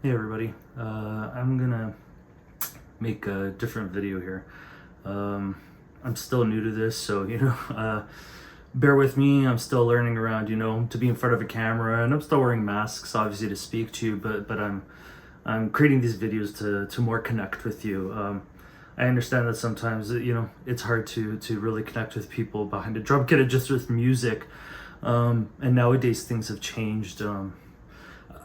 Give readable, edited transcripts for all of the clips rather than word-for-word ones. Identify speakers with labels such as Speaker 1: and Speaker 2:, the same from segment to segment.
Speaker 1: Hey everybody, I'm gonna make a different video here. I'm still new to this, so bear with me. I'm still learning around, to be in front of a camera, and I'm still wearing masks, obviously, to speak to you. But I'm creating these videos to more connect with you. I understand that sometimes it's hard to really connect with people behind a drum kit, just with music. And nowadays things have changed.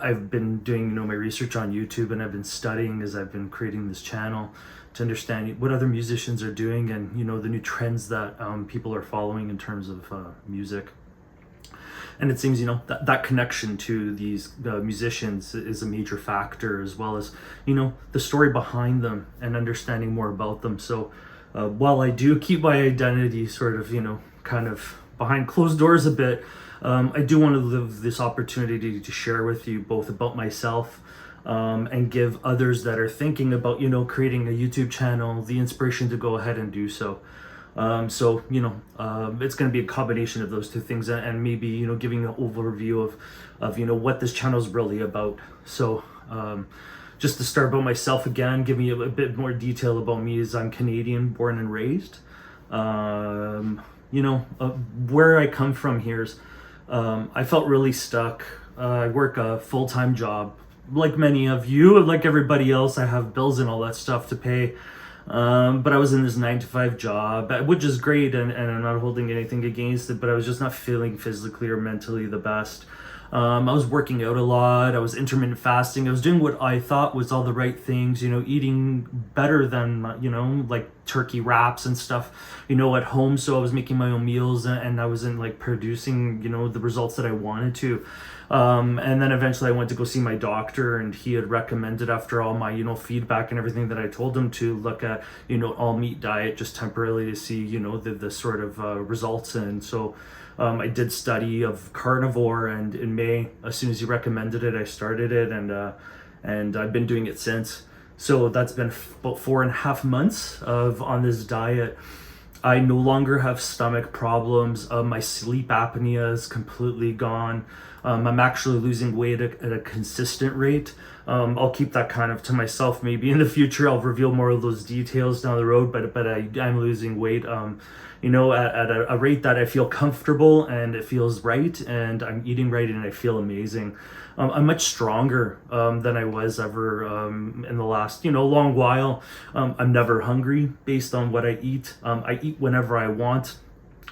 Speaker 1: I've been doing my research on YouTube, and I've been studying as I've been creating this channel to understand what other musicians are doing, and the new trends that people are following in terms of music. And it seems that connection to these musicians is a major factor, as well as the story behind them and understanding more about them. So while I do keep my identity sort of kind of behind closed doors a bit, I do want to live this opportunity to share with you both about myself, and give others that are thinking about creating a YouTube channel the inspiration to go ahead and do so. It's going to be a combination of those two things, and maybe giving an overview of what this channel is really about. So just to start about myself again, give me a bit more detail about me. Is I'm Canadian, born and raised. Where I come from here's I felt really stuck. I work a full-time job, like many of you, like everybody else. I have bills and all that stuff to pay. But I was in this 9 to 5 job, which is great, and I'm not holding anything against it, but I was just not feeling physically or mentally the best. I was working out a lot. I was intermittent fasting. I was doing what I thought was all the right things, eating better than, like turkey wraps and stuff, at home. So I was making my own meals, and I wasn't like producing, the results that I wanted to. And then eventually I went to go see my doctor, and he had recommended, after all my, feedback and everything that I told him, to look at, all meat diet just temporarily to see, the sort of results. And so I did study of Carnivore, and in May, as soon as he recommended it, I started it, and I've been doing it since. So that's been about 4.5 months of on this diet. I no longer have stomach problems. My sleep apnea is completely gone. I'm actually losing weight at a consistent rate. I'll keep that kind of to myself. Maybe in the future I'll reveal more of those details down the road. But I'm losing weight, at a rate that I feel comfortable, and it feels right, and I'm eating right, and I feel amazing. I'm much stronger than I was ever in the last long while. I'm never hungry based on what I eat. I eat whenever I want.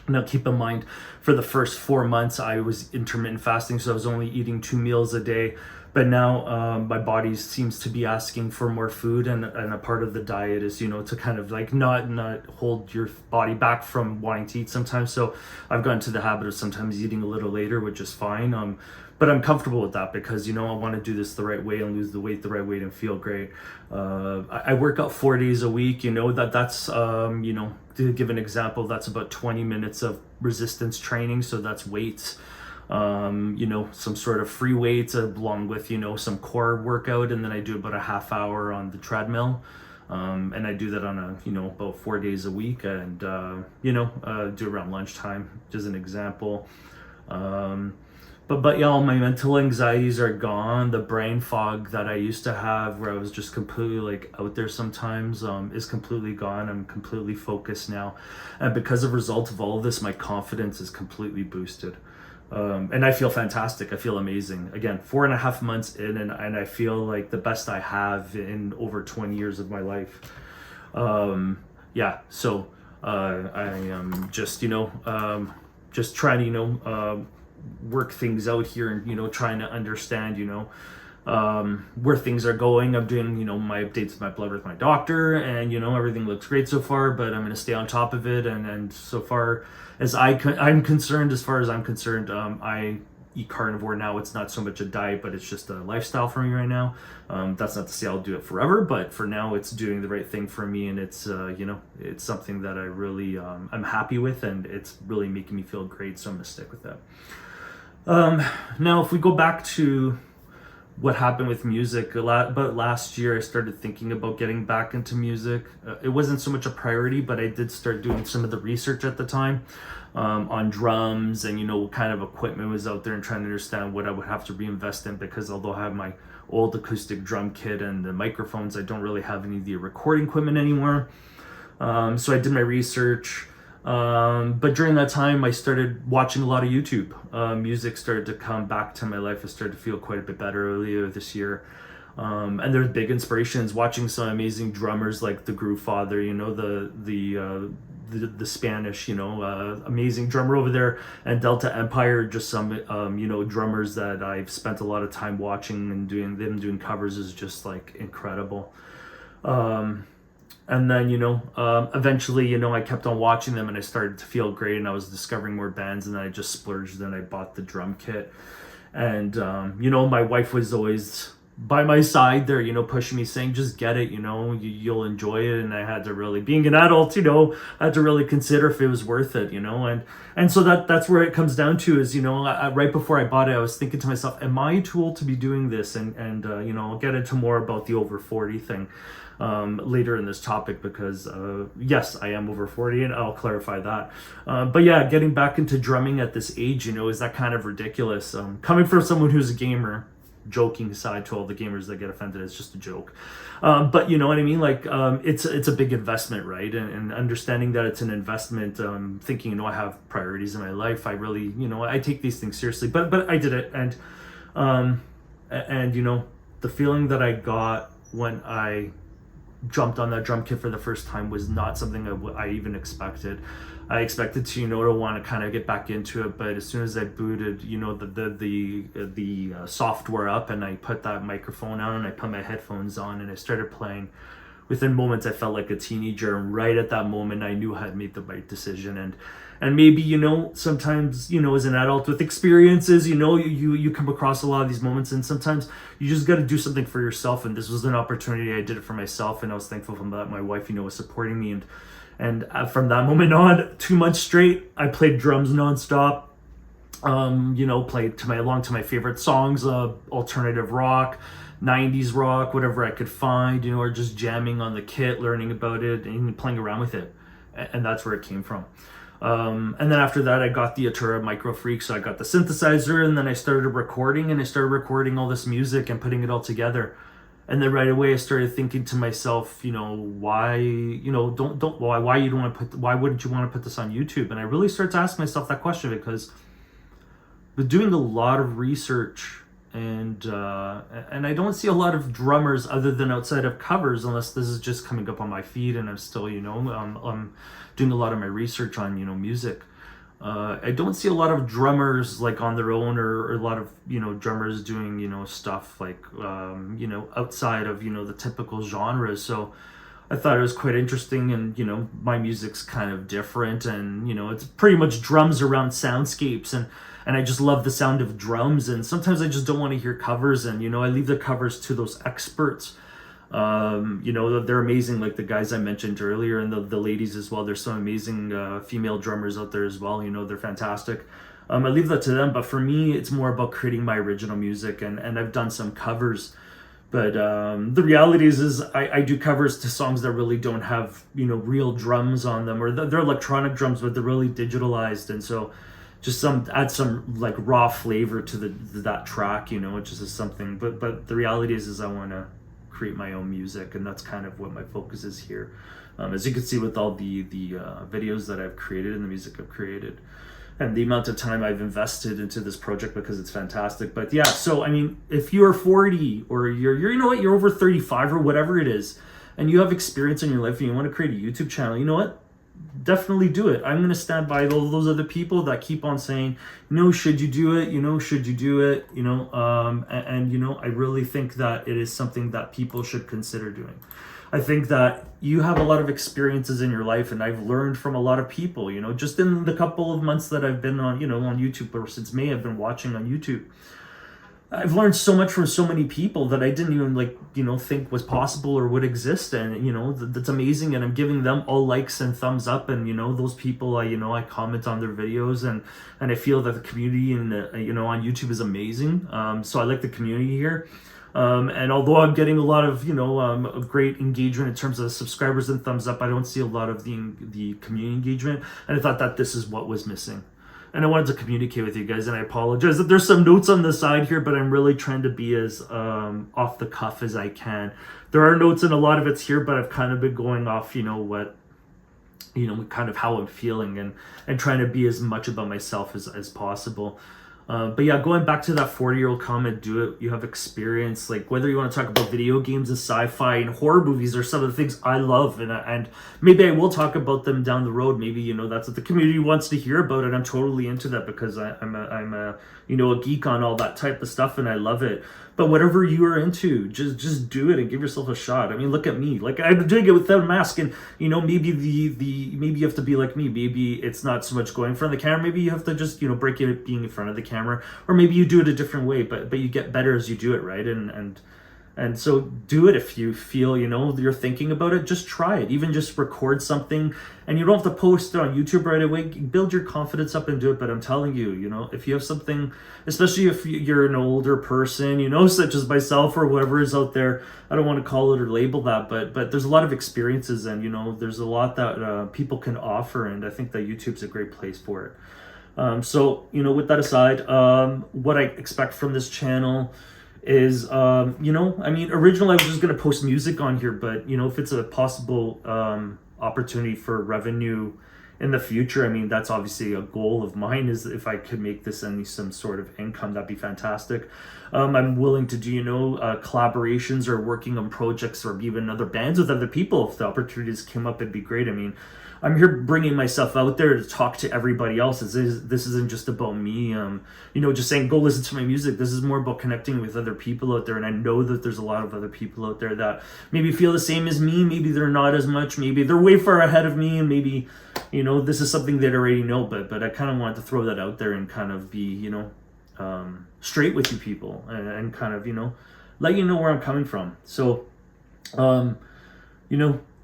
Speaker 1: Now, keep in mind, for the first 4 months, I was intermittent fasting, so I was only eating 2 meals a day. But now my body seems to be asking for more food, and a part of the diet is, to kind of like not hold your body back from wanting to eat sometimes. So I've gotten to the habit of sometimes eating a little later, which is fine. But I'm comfortable with that because, I want to do this the right way and lose the weight the right way and feel great. I work out 4 days a week, that's, to give an example, that's about 20 minutes of resistance training. So that's weights, some sort of free weights along with, some core workout. And then I do about a half hour on the treadmill. And I do that on about 4 days a week, and, do around lunchtime, just an example. But yeah, all my mental anxieties are gone. The brain fog that I used to have, where I was just completely like out there sometimes, is completely gone. I'm completely focused now. And because of result of all of this, my confidence is completely boosted. And I feel fantastic. I feel amazing. Again, 4.5 months in, and I feel like the best I have in over 20 years of my life. So I am just, just trying to, work things out here, and trying to understand where things are going. I'm doing my updates with my blood with my doctor, and everything looks great so far, but I'm going to stay on top of it. And so far as I'm concerned, I eat carnivore now. It's not so much a diet, but it's just a lifestyle for me right now. That's not to say I'll do it forever, but for now it's doing the right thing for me, and it's it's something that I really I'm happy with, and it's really making me feel great, so I'm gonna stick with that. Now, if we go back to what happened with music. But last year I started thinking about getting back into music. It wasn't so much a priority, but I did start doing some of the research at the time on drums and, what kind of equipment was out there, and trying to understand what I would have to reinvest in, because although I have my old acoustic drum kit and the microphones, I don't really have any of the recording equipment anymore. So I did my research. But during that time, I started watching a lot of YouTube. Music started to come back to my life. I started to feel quite a bit better earlier this year. And there's big inspirations, watching some amazing drummers like the Groove Father, the Spanish, amazing drummer over there, and Delta Empire, just some, drummers that I've spent a lot of time watching, and doing covers is just like incredible. And then, eventually, I kept on watching them, and I started to feel great, and I was discovering more bands, and then I just splurged, and I bought the drum kit. And, my wife was always by my side there, pushing me, saying, just get it, you'll enjoy it. And I had to really, being an adult, I had to really consider if it was worth it, and so that's where it comes down to is, right before I bought it, I was thinking to myself, am I too old to be doing this? And I'll get into more about the over 40 thing later in this topic, because yes, I am over 40, and I'll clarify that. But yeah, getting back into drumming at this age, is that kind of ridiculous? Coming from someone who's a gamer, joking aside to all the gamers that get offended, it's just a joke. But you know what I mean? Like, it's a big investment, right? And understanding that it's an investment, thinking, I have priorities in my life. I really, I take these things seriously, but I did it. And the feeling that I got when I jumped on that drum kit for the first time was not something I even expected. I expected to, to want to kind of get back into it, but as soon as I booted, the software up, and I put that microphone on, and I put my headphones on, and I started playing, within moments I felt like a teenager, and right at that moment I knew I had made the right decision. And maybe, sometimes, as an adult with experiences, you come across a lot of these moments, and sometimes you just got to do something for yourself. And this was an opportunity. I did it for myself, and I was thankful for that. My wife, was supporting me. And from that moment on, 2 months straight, I played drums nonstop. Played along to my favorite songs, alternative rock, 90s rock, whatever I could find, or just jamming on the kit, learning about it, and playing around with it. And that's where it came from. And then after that, I got the Atura Micro Freak, so I got the synthesizer, and then I started recording all this music and putting it all together. And then right away I started thinking to myself, why wouldn't you want to put this on YouTube? And I really started to ask myself that question, because with doing a lot of research, and I don't see a lot of drummers other than outside of covers, unless this is just coming up on my feed and I'm still, I'm doing a lot of my research on, music. I don't see a lot of drummers like on their own, or a lot of, drummers doing, stuff like, outside of, the typical genres. So I thought it was quite interesting, and, my music's kind of different, and, it's pretty much drums around soundscapes, and I just love the sound of drums. And sometimes I just don't want to hear covers, and, I leave the covers to those experts. They're amazing, like the guys I mentioned earlier, and the ladies as well. There's some amazing female drummers out there as well. They're fantastic. I leave that to them, but for me, it's more about creating my original music, and I've done some covers. But the reality is I do covers to songs that really don't have, real drums on them, or they're electronic drums, but they're really digitalized. And so just add some like raw flavor to that track, it just is something. But the reality is I want to create my own music, and that's kind of what my focus is here. As you can see with all the videos that I've created and the music I've created, and the amount of time I've invested into this project, because it's fantastic. But yeah, so I mean, if you're 40, or you're over 35 or whatever it is, and you have experience in your life and you want to create a YouTube channel, definitely do it. I'm going to stand by all those other people that keep on saying, should you do it? Should you do it? I really think that it is something that people should consider doing. I think that you have a lot of experiences in your life, and I've learned from a lot of people, just in the couple of months that I've been on, on YouTube, or since May I've been watching on YouTube. I've learned so much from so many people that I didn't even like, think was possible or would exist. And, that's amazing. And I'm giving them all likes and thumbs up. And, those people, I comment on their videos, and I feel that the community and, on YouTube is amazing. So I like the community here. And although I'm getting a lot of, great engagement in terms of subscribers and thumbs up, I don't see a lot of the community engagement. And I thought that this is what was missing. And I wanted to communicate with you guys, and I apologize that there's some notes on the side here, but I'm really trying to be as off the cuff as I can. There are notes, and a lot of it's here, but I've kind of been going off, kind of how I'm feeling, and trying to be as much about myself as possible. But yeah, going back to that 40-year-old comment, do it. You have experience, like whether you want to talk about video games and sci-fi and horror movies are some of the things I love, and maybe I will talk about them down the road. Maybe that's what the community wants to hear about, and I'm totally into that because I'm a geek on all that type of stuff, and I love it. But whatever you are into, just do it and give yourself a shot. I mean, look at me. Like, I'm doing it without a mask, and maybe maybe you have to be like me. Maybe it's not so much going in front of the camera. Maybe you have to just break it being in front of the camera, or maybe you do it a different way. But you get better as you do it, right? And so do it if you feel, you're thinking about it. Just try it. Even just record something, and you don't have to post it on YouTube right away. Build your confidence up and do it. But I'm telling you, if you have something, especially if you're an older person, such as myself or whatever is out there, I don't want to call it or label that, but there's a lot of experiences, and, there's a lot that people can offer. And I think that YouTube's a great place for it. So, with that aside, what I expect from this channel is originally I was just going to post music on here, but if it's a possible opportunity for revenue in the future, that's obviously a goal of mine, is if I could make this any some sort of income, that'd be fantastic. I'm willing to do collaborations or working on projects or even other bands with other people. If the opportunities came up, it'd be great. I'm here bringing myself out there to talk to everybody else. This isn't just about me, just saying, go listen to my music. This is more about connecting with other people out there. And I know that there's a lot of other people out there that maybe feel the same as me. Maybe they're not as much. Maybe they're way far ahead of me. And maybe, this is something they already know. But I kind of wanted to throw that out there and kind of be, straight with you people, and kind of, let you know where I'm coming from. So,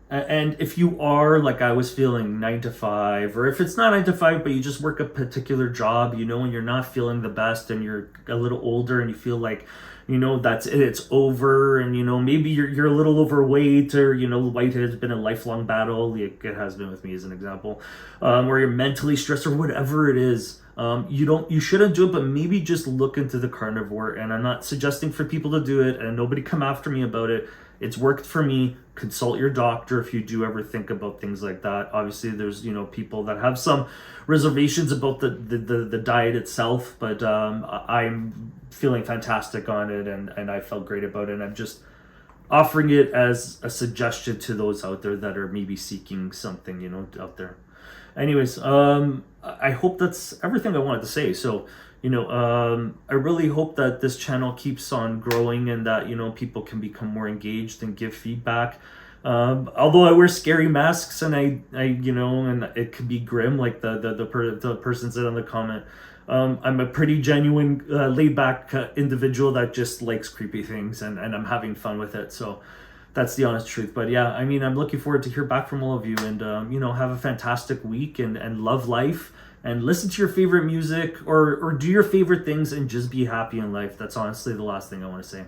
Speaker 1: and if you are, like I was feeling, 9 to 5, or if it's not 9 to 5, but you just work a particular job, and you're not feeling the best, and you're a little older, and you feel like, that's it, it's over, and, maybe you're a little overweight, or, weight has been a lifelong battle, like it has been with me as an example, or you're mentally stressed, or whatever it is. You shouldn't do it, but maybe just look into the carnivore. And I'm not suggesting for people to do it, and nobody come after me about it. It's worked for me. Consult your doctor if you do ever think about things like that. Obviously, there's people that have some reservations about the diet itself, but I'm feeling fantastic on it, and I felt great about it. And I'm just offering it as a suggestion to those out there that are maybe seeking something out there. Anyways, I hope that's everything I wanted to say. So, I really hope that this channel keeps on growing, and that, people can become more engaged and give feedback. Although I wear scary masks, and I and it could be grim, like the person said on the comment. I'm a pretty genuine, laid back individual that just likes creepy things, and I'm having fun with it. So that's the honest truth. But yeah, I'm looking forward to hear back from all of you, and have a fantastic week, and love life, and listen to your favorite music, or do your favorite things, and just be happy in life. That's honestly the last thing I want to say.